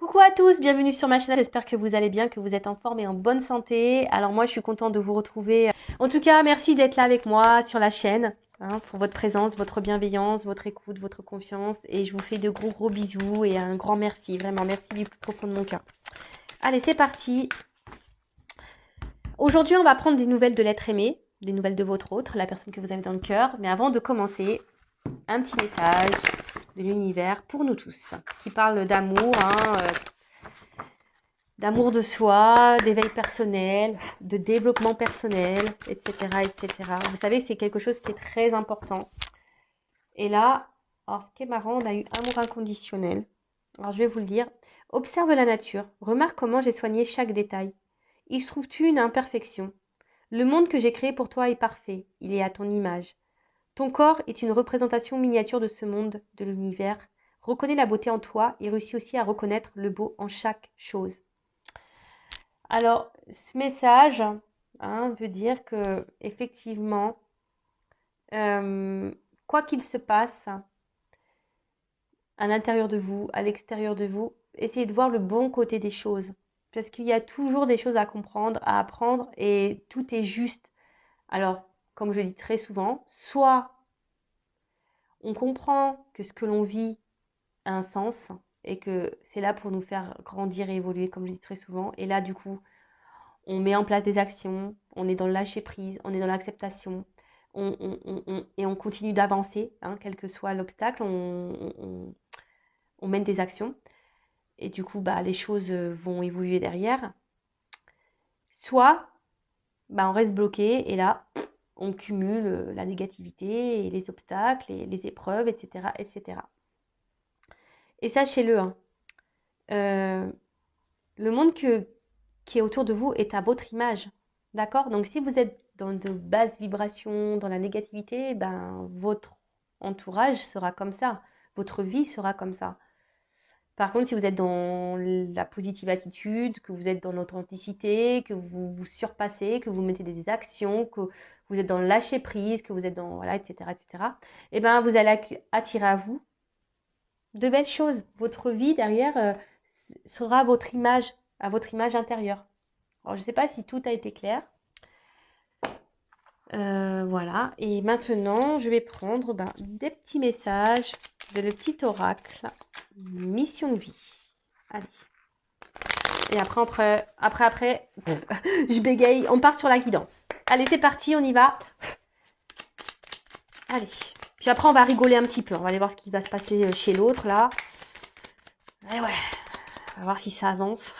Coucou à tous, bienvenue sur ma chaîne, j'espère que vous allez bien, que vous êtes en forme et en bonne santé. Alors moi je suis contente de vous retrouver. En tout cas, merci d'être là avec moi sur la chaîne, pour votre présence, votre bienveillance, votre écoute, votre confiance. Et je vous fais de gros bisous et un grand merci, vraiment merci du plus profond de mon cœur. Allez, c'est parti. Aujourd'hui on va prendre des nouvelles de l'être aimé, des nouvelles de votre autre, la personne que vous avez dans le cœur. Mais avant de commencer, un petit message de l'univers pour nous tous, qui parle d'amour, d'amour de soi, d'éveil personnel, de développement personnel, etc., etc. Vous savez, c'est quelque chose qui est très important. Et là, alors ce qui est marrant, on a eu amour inconditionnel. Alors je vais vous le dire. Observe la nature, remarque comment j'ai soigné chaque détail. Y trouves-tu une imperfection? Le monde que j'ai créé pour toi est parfait, il est à ton image. Ton corps est une représentation miniature de ce monde, de l'univers. Reconnais la beauté en toi et réussis aussi à reconnaître le beau en chaque chose. Alors, ce message veut dire que effectivement, quoi qu'il se passe à l'intérieur de vous, à l'extérieur de vous, essayez de voir le bon côté des choses. Parce qu'il y a toujours des choses à comprendre, à apprendre, et tout est juste. Alors, comme je dis très souvent, soit on comprend que ce que l'on vit a un sens et que c'est là pour nous faire grandir et évoluer, comme je dis très souvent. Et là, du coup, on met en place des actions, on est dans le lâcher prise, on est dans l'acceptation, et on continue d'avancer, quel que soit l'obstacle, on mène des actions. Et du coup, les choses vont évoluer derrière. Soit, on reste bloqué et là, on cumule la négativité et les obstacles et les épreuves, etc., etc. Et sachez-le, le monde qui est autour de vous est à votre image. D'accord? Donc, si vous êtes dans de basses vibrations, dans la négativité, votre entourage sera comme ça. Votre vie sera comme ça. Par contre, si vous êtes dans la positive attitude, que vous êtes dans l'authenticité, que vous vous surpassez, que vous mettez des actions, que vous êtes dans le lâcher prise, que vous êtes dans, voilà, etc., vous allez attirer à vous de belles choses. Votre vie derrière sera à votre image intérieure. Alors, je ne sais pas si tout a été clair. Voilà. Et maintenant, je vais prendre des petits messages de le petit oracle. Mission de vie. Allez. Et après, je bégaye. On part sur la guidance. Allez, c'est parti, on y va. Allez. Puis après, on va rigoler un petit peu. On va aller voir ce qui va se passer chez l'autre, là. Et ouais. On va voir si ça avance.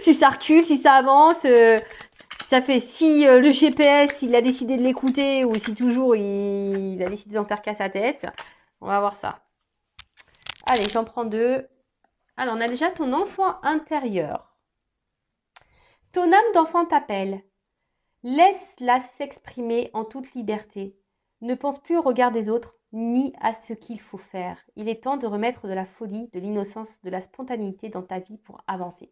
Si ça recule, si ça avance. Ça fait si le GPS, il a décidé de l'écouter ou si toujours il a décidé d'en faire qu'à sa tête. On va voir ça. Allez, j'en prends deux. Alors, on a déjà ton enfant intérieur. Ton âme d'enfant t'appelle. Laisse-la s'exprimer en toute liberté. Ne pense plus au regard des autres, ni à ce qu'il faut faire. Il est temps de remettre de la folie, de l'innocence, de la spontanéité dans ta vie pour avancer.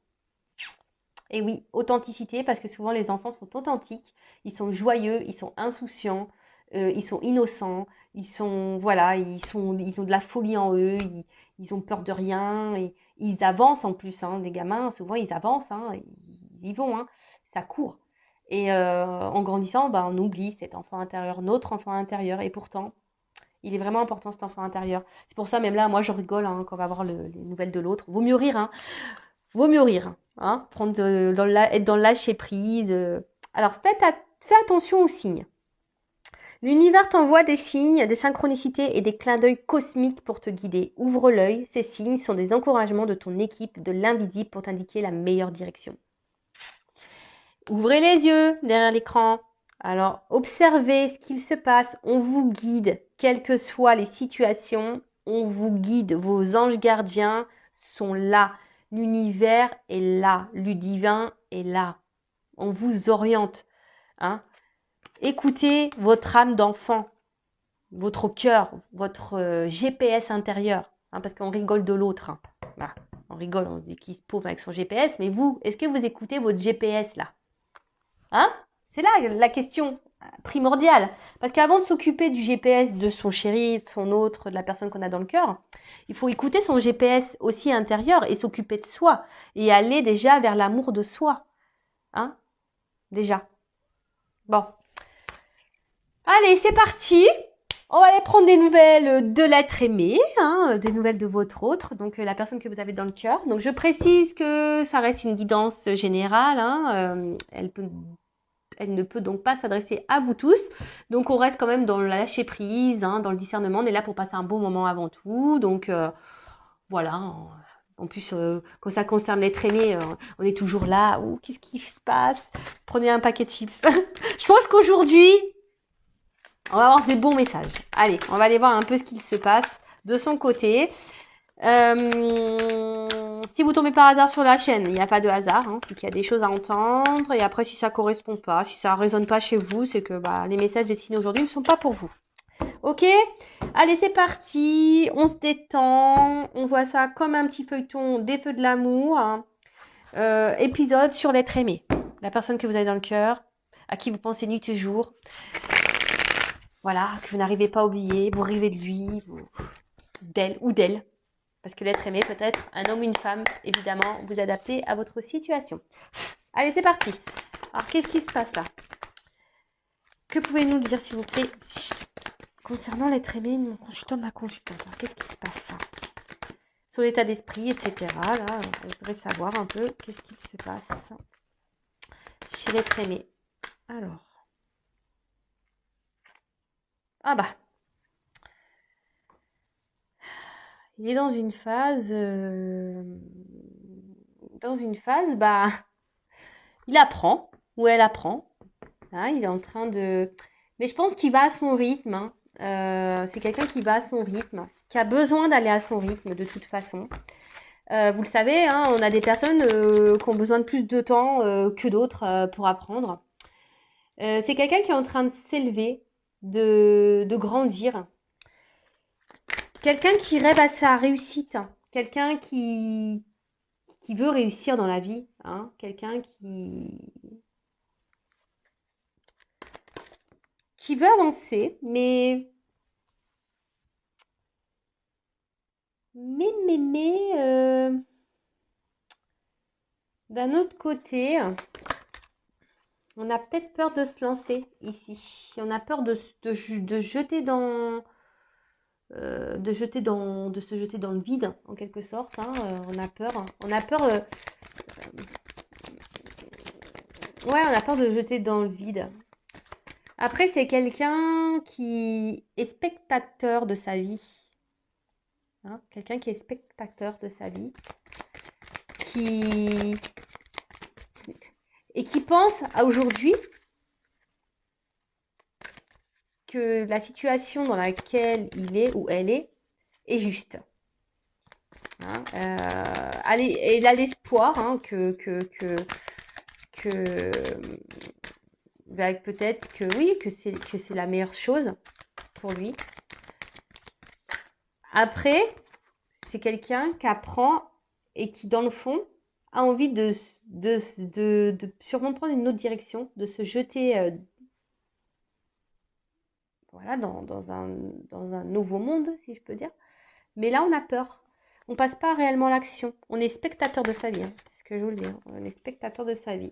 Et oui, authenticité, parce que souvent les enfants sont authentiques, ils sont joyeux, ils sont insouciants, ils sont innocents, ils ont de la folie en eux, ils ont peur de rien, et ils avancent en plus, les gamins, souvent ils avancent, ils y vont, ça court. Et en grandissant, on oublie cet enfant intérieur, notre enfant intérieur, et pourtant, il est vraiment important cet enfant intérieur. C'est pour ça, même là, moi je rigole quand on va voir les nouvelles de l'autre. Vaut mieux rire, Vaut mieux rire, être dans le lâcher prise. Alors, fais attention aux signes. L'univers t'envoie des signes, des synchronicités et des clins d'œil cosmiques pour te guider. Ouvre l'œil, ces signes sont des encouragements de ton équipe, de l'invisible pour t'indiquer la meilleure direction. Ouvrez les yeux derrière l'écran. Alors, observez ce qu'il se passe. On vous guide, quelles que soient les situations. On vous guide. Vos anges gardiens sont là. L'univers est là. Le divin est là. On vous oriente. Écoutez votre âme d'enfant, votre cœur, votre GPS intérieur. Parce qu'on rigole de l'autre. On rigole, on dit qu'il se pauve avec son GPS. Mais vous, est-ce que vous écoutez votre GPS là? C'est là la question primordiale. Parce qu'avant de s'occuper du GPS de son chéri, de son autre, de la personne qu'on a dans le cœur, Il faut écouter son GPS aussi intérieur et s'occuper de soi et aller déjà vers l'amour de soi. Hein? Déjà. Bon. Allez, c'est parti. On va aller prendre des nouvelles de l'être aimé, hein, des nouvelles de votre autre, donc la personne que vous avez dans le cœur. Donc je précise que ça reste une guidance générale, hein, elle ne peut donc pas s'adresser à vous tous. Donc on reste quand même dans le lâcher prise, hein, dans le discernement. On est là pour passer un bon moment avant tout. Donc voilà. En plus, quand ça concerne l'être aimé, on est toujours là. Ouh, qu'est-ce qui se passe? Prenez un paquet de chips. Je pense qu'aujourd'hui, on va avoir des bons messages. Allez, on va aller voir un peu ce qu'il se passe de son côté. Si vous tombez par hasard sur la chaîne, il n'y a pas de hasard, hein, c'est qu'il y a des choses à entendre. Et après, si ça correspond pas, si ça résonne pas chez vous, c'est que les messages destinés aujourd'hui ne sont pas pour vous. Ok? Allez, c'est parti. On se détend. On voit ça comme un petit feuilleton des feux de l'amour. Hein. Épisode sur l'être aimé. La personne que vous avez dans le cœur, à qui vous pensez nuit et jour. Voilà, que vous n'arrivez pas à oublier. Vous rêvez de lui, d'elle ou d'elle. Parce que l'être aimé peut être un homme ou une femme, évidemment, vous adaptez à votre situation. Allez, c'est parti. Alors, qu'est-ce qui se passe là? Que pouvez-vous nous dire, s'il vous plaît, concernant l'être aimé, mon consultant, ma consultante? Alors, qu'est-ce qui se passe ça? Sur l'état d'esprit, etc. Là, on voudrait savoir un peu qu'est-ce qui se passe chez l'être aimé. Alors. Ah bah. Il est dans une phase, il apprend, ou elle apprend, hein, il est en train de... Mais je pense qu'il va à son rythme, hein. C'est quelqu'un qui va à son rythme, qui a besoin d'aller à son rythme de toute façon. Vous le savez, hein, on a des personnes qui ont besoin de plus de temps que d'autres pour apprendre. C'est quelqu'un qui est en train de s'élever, de grandir. Quelqu'un qui rêve à sa réussite, hein. Quelqu'un qui veut réussir dans la vie, hein. Quelqu'un qui veut avancer, mais d'un autre côté, on a peut-être peur de se lancer ici. On a peur de jeter de se jeter dans le vide, en quelque sorte. Hein. On a peur. On a peur. Ouais, on a peur de jeter dans le vide. Après, c'est quelqu'un qui est spectateur de sa vie. Hein, quelqu'un qui est spectateur de sa vie. Et qui pense à aujourd'hui que la situation dans laquelle il est ou elle est juste. Hein, et il a l'espoir, hein, que peut-être que oui, que c'est la meilleure chose pour lui. Après, c'est quelqu'un qui apprend et qui, dans le fond, a envie de sûrement prendre une autre direction, de se jeter voilà, dans un nouveau monde, si je peux dire. Mais là, on a peur. On passe pas réellement à l'action. On est spectateur de sa vie, hein, c'est ce que je vous le dis. Hein. On est spectateur de sa vie.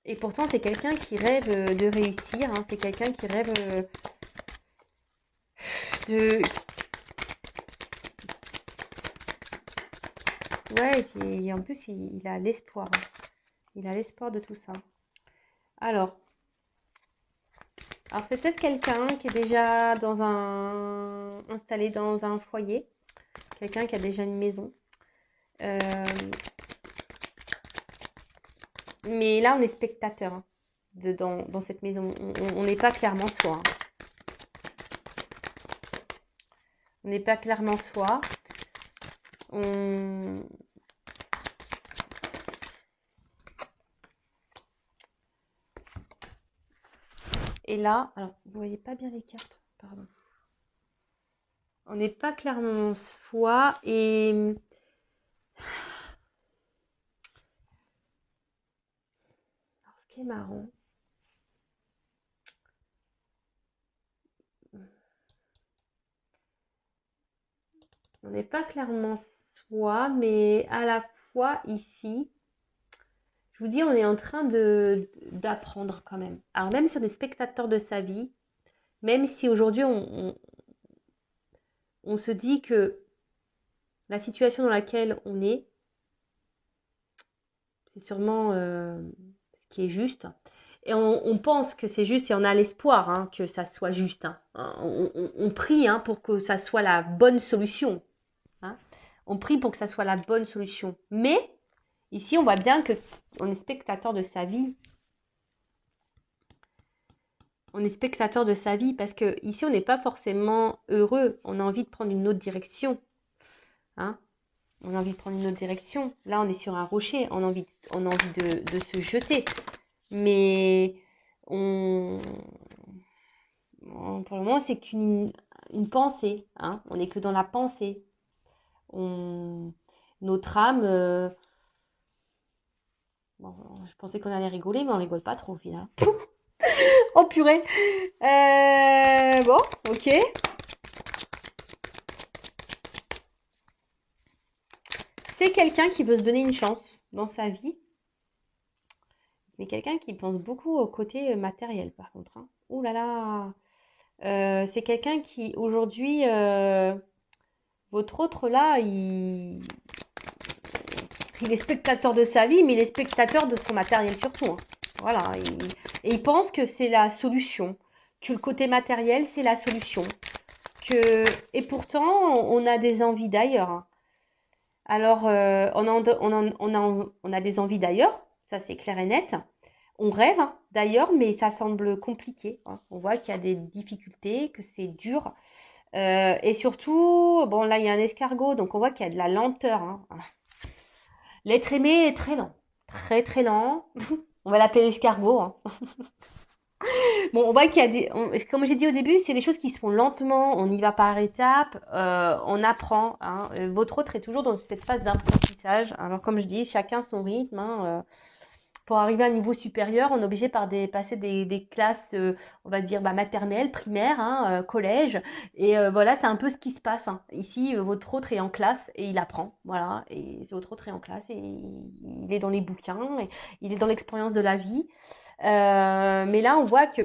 Et pourtant, c'est quelqu'un qui rêve de réussir. Hein. C'est quelqu'un qui rêve de... Ouais, et en plus, il a l'espoir. Hein. Il a l'espoir de tout ça. Alors c'est peut-être quelqu'un qui est déjà installé dans un foyer. Quelqu'un qui a déjà une maison. Mais là, on est spectateur hein, dans cette maison. On n'est pas clairement soi. Hein. On n'est pas clairement soi. Et là, alors, vous voyez pas bien les cartes, pardon. On n'est pas clairement soi et... Alors, ce qui est marrant, On n'est pas clairement soi, mais à la fois ici, je vous dis, on est en train d'apprendre quand même. Alors même si on est spectateur de sa vie, même si aujourd'hui on se dit que la situation dans laquelle on est, c'est sûrement ce qui est juste. Et on pense que c'est juste et on a l'espoir hein, que ça soit juste. Hein. On prie hein, pour que ça soit la bonne solution. Hein. On prie pour que ça soit la bonne solution. Mais ici, on voit bien qu'on est spectateur de sa vie. On est spectateur de sa vie parce que ici, on n'est pas forcément heureux. On a envie de prendre une autre direction. Hein. On a envie de prendre une autre direction. Là, on est sur un rocher. On a envie de se jeter. Mais pour le moment, c'est qu'une pensée. Hein. On n'est que dans la pensée. Notre âme... Bon, je pensais qu'on allait rigoler, mais on rigole pas trop au final. Oh purée. Bon, ok. C'est quelqu'un qui veut se donner une chance dans sa vie. Mais quelqu'un qui pense beaucoup au côté matériel, par contre. Hein. Ouh là là. C'est quelqu'un qui, aujourd'hui, votre autre là, il est spectateur de sa vie, mais il est spectateur de son matériel surtout. Hein. Voilà. Et il pense que c'est la solution. Que le côté matériel, c'est la solution. Et pourtant, on a des envies d'ailleurs. Hein. Alors, on a des envies d'ailleurs, ça c'est clair et net. On rêve hein, d'ailleurs, mais ça semble compliqué. Hein. On voit qu'il y a des difficultés, que c'est dur. Et surtout, bon là il y a un escargot, donc on voit qu'il y a de la lenteur. Hein. L'être aimé est très lent, très très lent. On va l'appeler l'escargot. Hein. Bon, on voit qu'il y a comme j'ai dit au début, c'est des choses qui se font lentement, on y va par étapes, on apprend. Hein. Votre autre est toujours dans cette phase d'apprentissage. Alors comme je dis, chacun son rythme. Hein. Pour arriver à un niveau supérieur, on est obligé par passer des classes, on va dire maternelles, primaires, hein, collège. Et voilà, c'est un peu ce qui se passe. Hein. Ici, votre autre est en classe et il apprend. Voilà, et votre autre est en classe et il est dans les bouquins, et il est dans l'expérience de la vie. Mais là, on voit que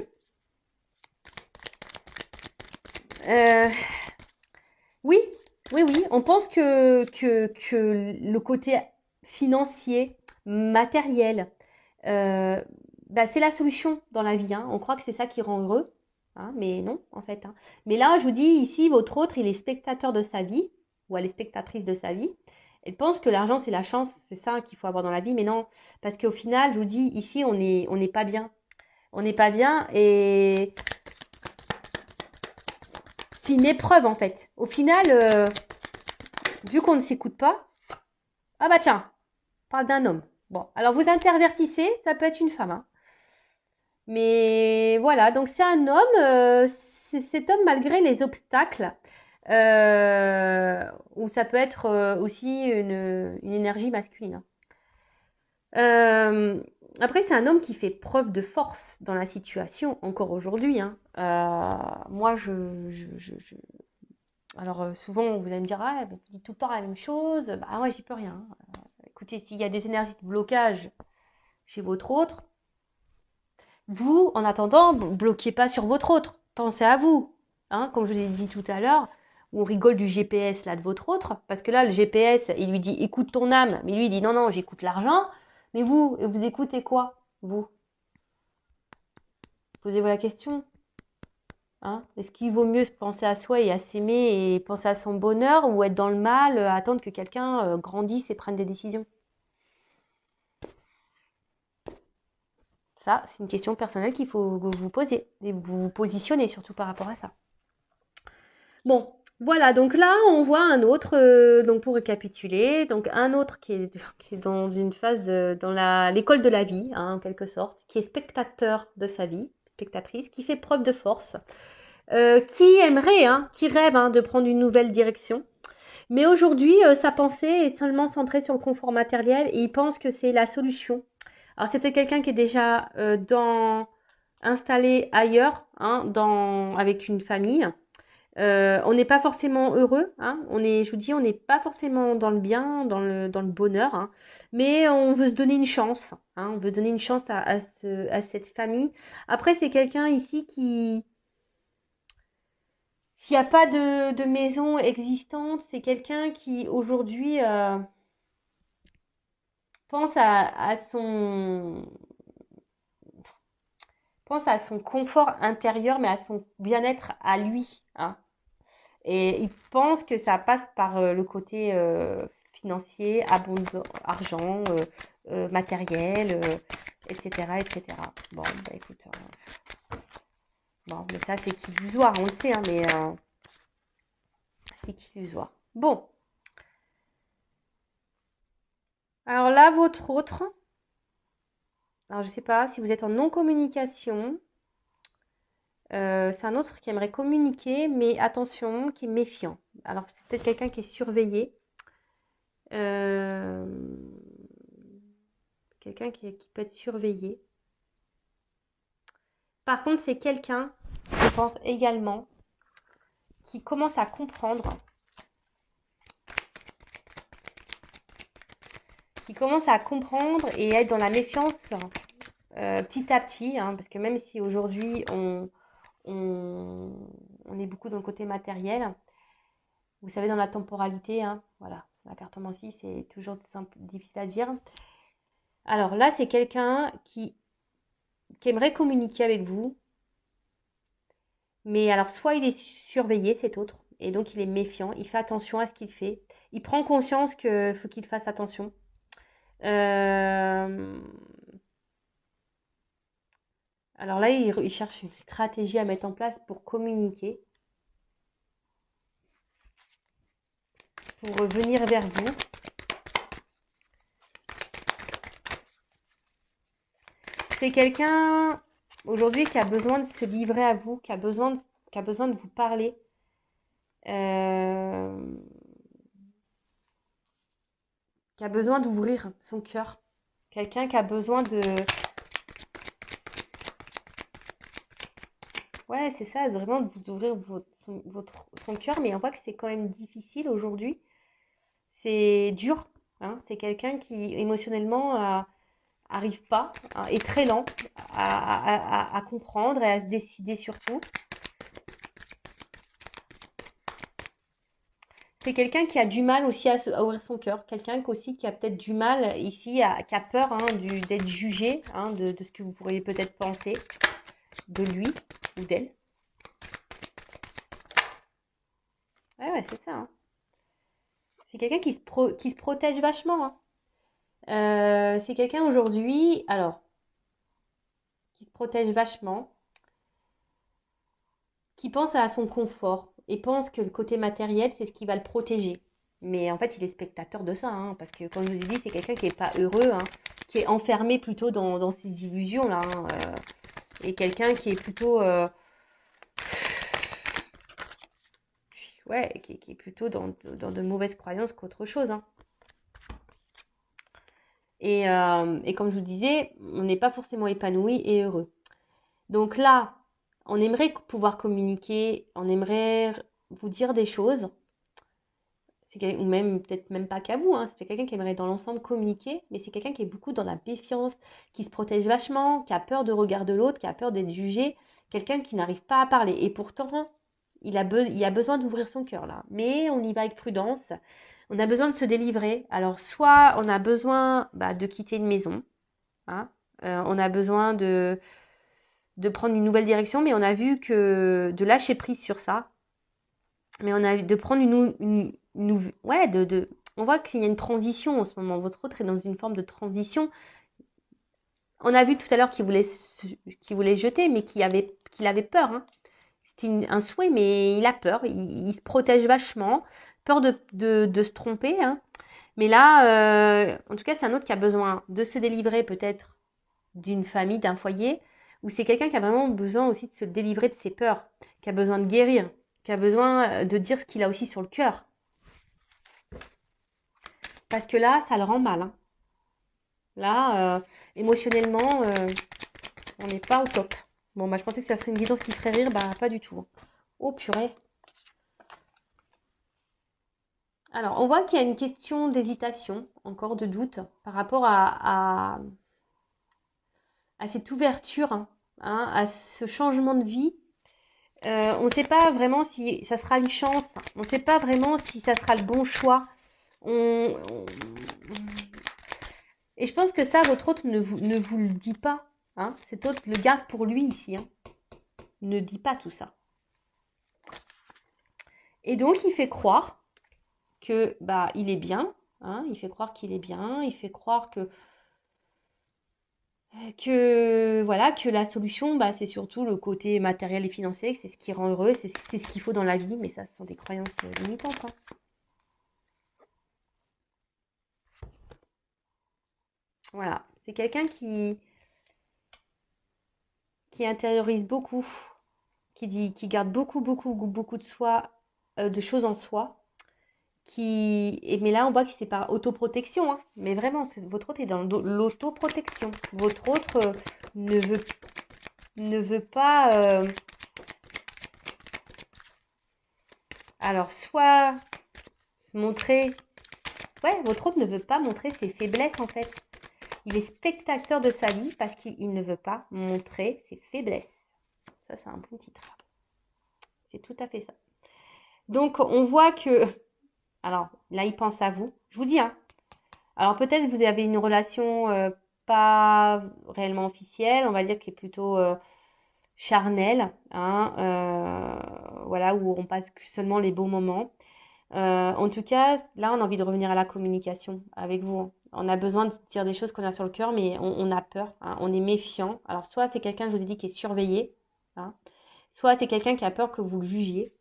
oui, oui, on pense que le côté financier, matériel, c'est la solution dans la vie. Hein. On croit que c'est ça qui rend heureux, hein, mais non, en fait. Hein. Mais là, je vous dis, ici, votre autre, il est spectateur de sa vie, ou elle est spectatrice de sa vie. Elle pense que l'argent, c'est la chance, c'est ça qu'il faut avoir dans la vie, mais non. Parce qu'au final, je vous dis, ici, on n'est pas bien. On n'est pas bien et c'est une épreuve, en fait. Au final, vu qu'on ne s'écoute pas, ah bah tiens, on parle d'un homme. Bon, alors vous intervertissez, ça peut être une femme. Hein. Mais voilà, donc c'est un homme, cet homme malgré les obstacles, ou ça peut être aussi une énergie masculine. Après, c'est un homme qui fait preuve de force dans la situation, encore aujourd'hui. Hein. Moi, alors souvent, vous allez me dire, ah, tu dis tout le temps la même chose. Bah ouais, j'y peux rien. Écoutez, s'il y a des énergies de blocage chez votre autre, vous, en attendant, bloquez pas sur votre autre. Pensez à vous. Hein, comme je vous ai dit tout à l'heure, où on rigole du GPS là de votre autre, parce que là, le GPS, il lui dit écoute ton âme, mais lui, il dit non, non, j'écoute l'argent. Mais vous écoutez quoi, vous? Posez-vous la question. Hein, est-ce qu'il vaut mieux penser à soi et à s'aimer et penser à son bonheur ou être dans le mal, attendre que quelqu'un grandisse et prenne des décisions? Ça, c'est une question personnelle qu'il faut que vous posiez et vous vous positionnez surtout par rapport à ça. Bon, voilà, donc là, on voit un autre, donc pour récapituler, donc un autre qui est dans une phase, dans l'école de la vie, hein, en quelque sorte, qui est spectateur de sa vie, spectatrice, qui fait preuve de force, qui aimerait, hein, qui rêve hein, de prendre une nouvelle direction. Mais aujourd'hui, sa pensée est seulement centrée sur le confort matériel et il pense que c'est la solution. Alors, c'était quelqu'un qui est déjà installé ailleurs, hein, avec une famille. On n'est pas forcément heureux, hein. Je vous dis, on n'est pas forcément dans le bien, dans le bonheur, hein. Mais on veut se donner une chance, hein. On veut donner une chance à cette famille. Après, c'est quelqu'un ici qui, s'il n'y a pas de maison existante, c'est quelqu'un qui aujourd'hui pense pense à son confort intérieur, mais à son bien-être à lui, hein. Et il pense que ça passe par le côté financier, argent, matériel, etc., etc. Bon, bah écoute, bon, mais ça c'est qu'illusoire, on le sait, hein, mais c'est qu'illusoire. Bon, alors là, votre autre, alors je sais pas si vous êtes en non-communication, c'est un autre qui aimerait communiquer, mais attention, qui est méfiant. Alors c'est peut-être quelqu'un qui est surveillé. Euh, Quelqu'un qui peut être surveillé. Par contre, c'est quelqu'un, je pense également, qui commence à comprendre, et être dans la méfiance petit à petit, hein, parce que même si aujourd'hui on est beaucoup dans le côté matériel, vous savez, dans la temporalité, hein, voilà, la cartomancie, c'est toujours difficile à dire. Alors là, c'est quelqu'un qui aimerait communiquer avec vous, mais alors soit il est surveillé, cet autre, et donc il est méfiant, il fait attention à ce qu'il fait, il prend conscience qu'il faut qu'il fasse attention. Alors là, il cherche une stratégie à mettre en place pour communiquer, pour venir vers vous. C'est quelqu'un aujourd'hui qui a besoin de se livrer à vous, qui a besoin de vous parler. Qui a besoin d'ouvrir son cœur. Quelqu'un qui a besoin de... Ouais, c'est ça, vraiment de vous ouvrir son cœur, mais on voit que c'est quand même difficile aujourd'hui. C'est dur, hein. C'est quelqu'un qui émotionnellement arrive pas, hein, est très lent à comprendre et à se décider surtout. C'est quelqu'un qui a du mal aussi à ouvrir son cœur, quelqu'un aussi qui a peut-être du mal ici, qui a peur, hein, d'être jugé, hein, de ce que vous pourriez peut-être penser de lui ou d'elle. Ouais, c'est ça, hein. C'est quelqu'un qui se protège vachement, hein. C'est quelqu'un aujourd'hui, alors, qui se protège vachement, qui pense à son confort et pense que le côté matériel, c'est ce qui va le protéger. Mais en fait, il est spectateur de ça, hein, parce que comme je vous ai dit, c'est quelqu'un qui n'est pas heureux, hein, qui est enfermé plutôt dans ses illusions, là, hein, et quelqu'un qui est plutôt... ouais, qui est plutôt dans de mauvaises croyances qu'autre chose, hein. Et comme je vous disais, on n'est pas forcément épanoui et heureux. Donc là, on aimerait pouvoir communiquer, on aimerait vous dire des choses, ou même peut-être même pas qu'à vous, hein, c'est quelqu'un qui aimerait dans l'ensemble communiquer, mais c'est quelqu'un qui est beaucoup dans la méfiance, qui se protège vachement, qui a peur de regard de l'autre, qui a peur d'être jugé, quelqu'un qui n'arrive pas à parler. Et pourtant, il a besoin d'ouvrir son cœur là, mais on y va avec prudence. On a besoin de se délivrer. Alors soit on a besoin de quitter une maison, hein, on a besoin de prendre une nouvelle direction, mais on a vu que de lâcher prise sur ça. Mais on a de prendre ouais, on voit qu'il y a une transition en ce moment. Votre autre est dans une forme de transition. On a vu tout à l'heure qu'il voulait jeter, mais qu'il avait peur, hein. C'était un souhait, mais il a peur. Il se protège vachement. Peur de se tromper, hein. Mais là, en tout cas, c'est un autre qui a besoin de se délivrer peut-être d'une famille, d'un foyer, ou c'est quelqu'un qui a vraiment besoin aussi de se délivrer de ses peurs, qui a besoin de guérir, qui a besoin de dire ce qu'il a aussi sur le cœur. Parce que là, ça le rend mal, hein. Là, émotionnellement, on n'est pas au top. Bon, je pensais que ça serait une guidance qui ferait rire, pas du tout. Oh purée. Alors, on voit qu'il y a une question d'hésitation, encore de doute, par rapport à cette ouverture, à ce changement de vie. On ne sait pas vraiment si ça sera une chance, on ne sait pas vraiment si ça sera le bon choix. On- on- Et je pense que ça, votre hôte ne vous le dit pas. Cet hôte le garde pour lui ici. Ne dit pas tout ça. Et donc, il fait croire que bah il est bien. Il fait croire qu'il est bien. Il fait croire que voilà, que la solution, bah, c'est surtout le côté matériel et financier, que c'est ce qui rend heureux, c'est ce qu'il faut dans la vie. Mais ça, ce sont des croyances limitantes. Voilà. C'est quelqu'un qui intériorise beaucoup, qui garde beaucoup, beaucoup, beaucoup de soi, de choses en soi. Mais là, on voit que c'est par autoprotection, mais vraiment, votre autre est dans l'autoprotection. Votre autre ne veut, ne veut pas. Alors, soit se montrer. Ouais, votre autre ne veut pas montrer ses faiblesses en fait. Il est spectateur de sa vie parce qu'il ne veut pas montrer ses faiblesses. Ça, c'est un bon titre. C'est tout à fait ça. Donc, on voit que. Alors, là, il pense à vous. Je vous dis, Alors peut-être vous avez une relation pas réellement officielle, on va dire qui est plutôt charnelle, voilà, où on passe seulement les beaux moments. En tout cas, là, on a envie de revenir à la communication avec vous. On a besoin de dire des choses qu'on a sur le cœur, mais on a peur, on est méfiant. Alors soit c'est quelqu'un, je vous ai dit, qui est surveillé, soit c'est quelqu'un qui a peur que vous le jugiez.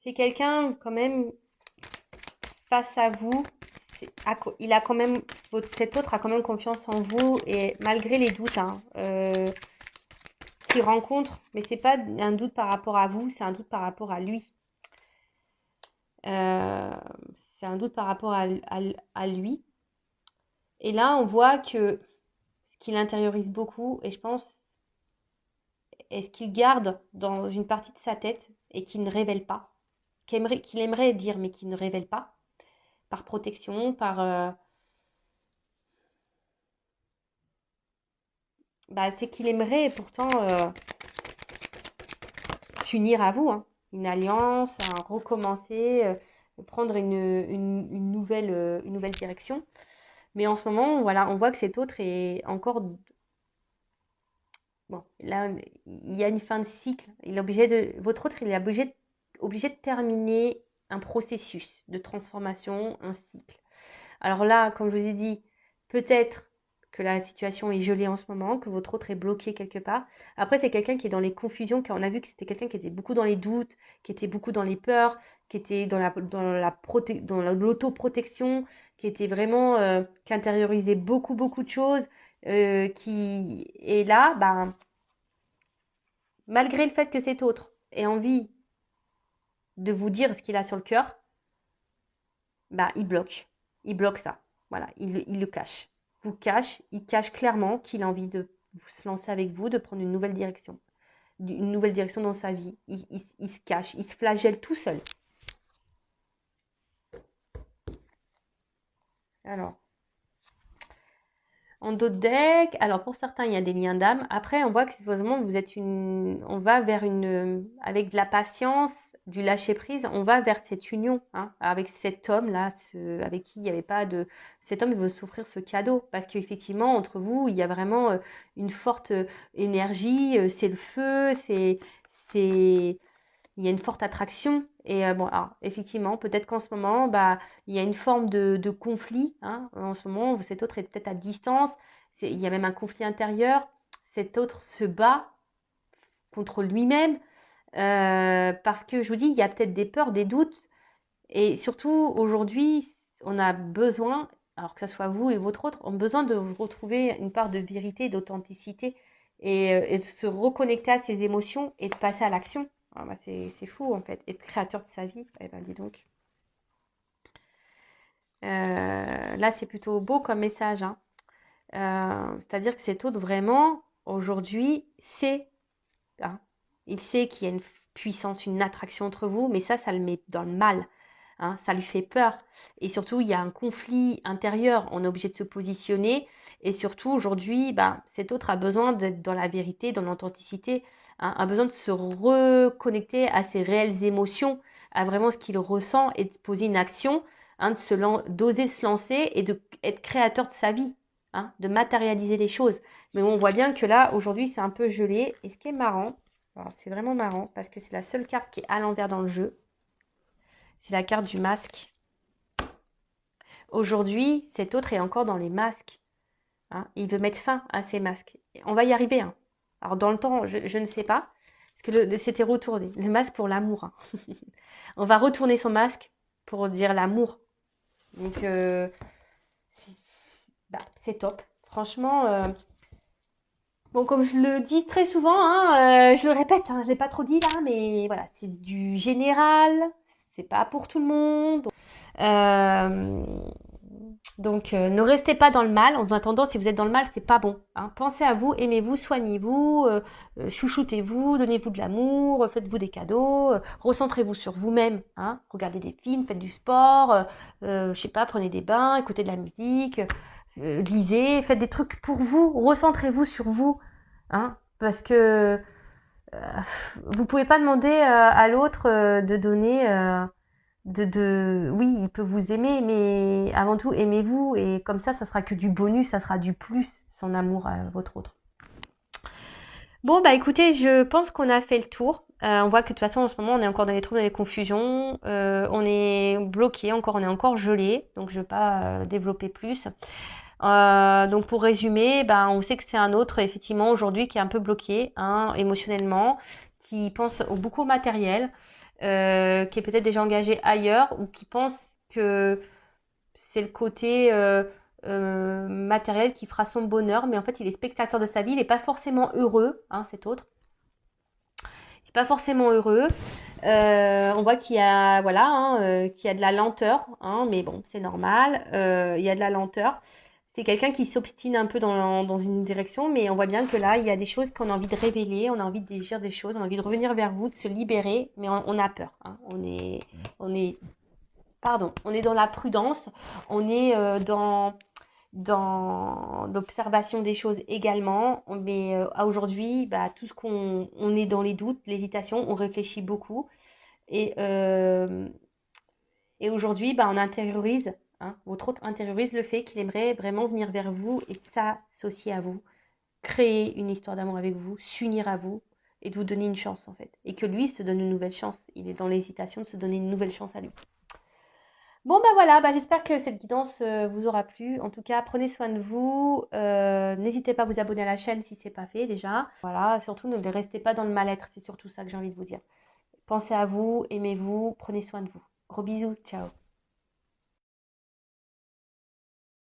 C'est quelqu'un quand même face à vous, il a quand même, cet autre a quand même confiance en vous et malgré les doutes qu'il rencontre, mais c'est pas un doute par rapport à vous, c'est un doute par rapport à lui. Euh, c'est un doute par rapport à lui. Et là, on voit que ce qu'il intériorise beaucoup, et je pense, est ce qu'il garde dans une partie de sa tête et qu'il ne révèle pas, qu'il aimerait dire mais qu'il ne révèle pas, par protection, c'est qu'il aimerait pourtant s'unir à vous, une alliance, recommencer, prendre une nouvelle direction. Mais en ce moment, voilà, on voit que cet autre est encore. Bon, là, il y a une fin de cycle. Votre autre, il est obligé de terminer un processus de transformation, un cycle. Alors là, comme je vous ai dit, peut-être que la situation est gelée en ce moment, que votre autre est bloqué quelque part. Après, c'est quelqu'un qui est dans les confusions, car on a vu que c'était quelqu'un qui était beaucoup dans les doutes, qui était beaucoup dans les peurs, qui était dans l'autoprotection, qui était vraiment, qui intériorisait beaucoup, beaucoup de choses, qui est là, malgré le fait que cet autre ait envie de vous dire ce qu'il a sur le cœur, il bloque. Il bloque ça. Voilà, il le cache. Vous cache, il cache clairement qu'il a envie de se lancer avec vous, de prendre une nouvelle direction dans sa vie. Il se cache, il se flagelle tout seul. Alors, en d'autres decks, alors pour certains, il y a des liens d'âme. Après, on voit que supposément on va vers avec de la patience, du lâcher prise, on va vers cette union, avec cet homme-là, avec qui il n'y avait pas de, cet homme, il veut s'offrir ce cadeau parce qu'effectivement, entre vous, il y a vraiment une forte énergie, c'est le feu, il y a une forte attraction. Et bon, alors, effectivement, peut-être qu'en ce moment, il y a une forme de conflit. En ce moment, cet autre est peut-être à distance. Il y a même un conflit intérieur. Cet autre se bat contre lui-même. Parce que, je vous dis, il y a peut-être des peurs, des doutes. Et surtout, aujourd'hui, on a besoin, alors que ce soit vous et votre autre, on a besoin de retrouver une part de vérité, d'authenticité et de se reconnecter à ses émotions et de passer à l'action. Ah bah c'est fou en fait, être créateur de sa vie. Eh ben dis donc. Là c'est plutôt beau comme message, hein. C'est-à-dire que cet autre vraiment aujourd'hui sait, hein, il sait qu'il y a une puissance, une attraction entre vous, mais ça le met dans le mal. Hein, ça lui fait peur. Et surtout, il y a un conflit intérieur. On est obligé de se positionner. Et surtout, aujourd'hui, bah, cet autre a besoin d'être dans la vérité, dans l'authenticité, hein, a besoin de se reconnecter à ses réelles émotions, à vraiment ce qu'il ressent et de poser une action, hein, d'oser se lancer et d'être créateur de sa vie, hein, de matérialiser les choses. Mais on voit bien que là, aujourd'hui, c'est un peu gelé. Et ce qui est marrant, alors c'est vraiment marrant parce que c'est la seule carte qui est à l'envers dans le jeu. C'est la carte du masque. Aujourd'hui, cet autre est encore dans les masques, hein. Il veut mettre fin à ces masques. On va y arriver, hein. Alors dans le temps, je ne sais pas, parce que c'était retourné. Le masque pour l'amour, hein. On va retourner son masque pour dire l'amour. Donc, c'est top. Franchement, bon, comme je le dis très souvent, hein, je le répète, hein, je ne l'ai pas trop dit là, mais voilà, c'est du général, c'est pas pour tout le monde. Euh, donc, ne restez pas dans le mal. En attendant, si vous êtes dans le mal, c'est pas bon, hein. Pensez à vous, aimez-vous, soignez-vous, chouchoutez-vous, donnez-vous de l'amour, faites-vous des cadeaux, recentrez-vous sur vous-même, hein. Regardez des films, faites du sport, je sais pas, prenez des bains, écoutez de la musique, lisez, faites des trucs pour vous, recentrez-vous sur vous, hein, parce que vous pouvez pas demander à l'autre de donner. Oui, il peut vous aimer, mais avant tout, aimez-vous. Et comme ça sera que du bonus, ça sera du plus, son amour à votre autre. Bon, bah écoutez, je pense qu'on a fait le tour. On voit que de toute façon, en ce moment, on est encore dans les troubles, dans les confusions. On est bloqué, on est encore gelé. Donc, je ne vais pas développer plus. Donc, pour résumer, ben, on sait que c'est un autre, effectivement, aujourd'hui, qui est un peu bloqué, hein, émotionnellement, qui pense beaucoup au matériel, qui est peut-être déjà engagé ailleurs ou qui pense que c'est le côté matériel qui fera son bonheur, mais en fait, il est spectateur de sa vie, il n'est pas forcément heureux, hein, cet autre. Il n'est pas forcément heureux. On voit qu'il y a, voilà, hein, qu'il y a de la lenteur, hein, mais bon, c'est normal. Il y a de la lenteur. C'est quelqu'un qui s'obstine un peu dans une direction, mais on voit bien que là, il y a des choses qu'on a envie de révéler, on a envie de dire des choses, on a envie de revenir vers vous, de se libérer, mais on a peur, hein. On est dans la prudence, on est dans l'observation des choses également, mais aujourd'hui, bah, tout ce on est dans les doutes, l'hésitation, on réfléchit beaucoup, et, euh, et aujourd'hui, bah, on intériorise, hein, votre autre intériorise le fait qu'il aimerait vraiment venir vers vous et s'associer à vous, créer une histoire d'amour avec vous, s'unir à vous et de vous donner une chance en fait. Et que lui se donne une nouvelle chance. Il est dans l'hésitation de se donner une nouvelle chance à lui. Bon ben voilà, bah, j'espère que cette guidance vous aura plu. En tout cas, prenez soin de vous. N'hésitez pas à vous abonner à la chaîne si ce n'est pas fait déjà. Voilà, surtout ne restez pas dans le mal-être. C'est surtout ça que j'ai envie de vous dire. Pensez à vous, aimez-vous, prenez soin de vous. Gros bisous, ciao.